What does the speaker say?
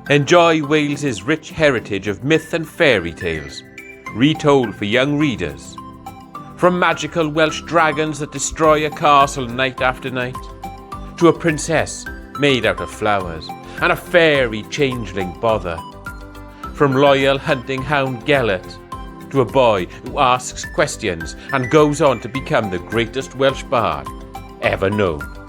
Enjoy Wales's rich heritage of myth and fairy tales, retold for young readers. From magical Welsh dragons that destroy a castle night after night, to a princess made out of flowers and a fairy changeling bother. From loyal hunting hound Gelert to a boy who asks questions and goes on to become the greatest Welsh bard ever known.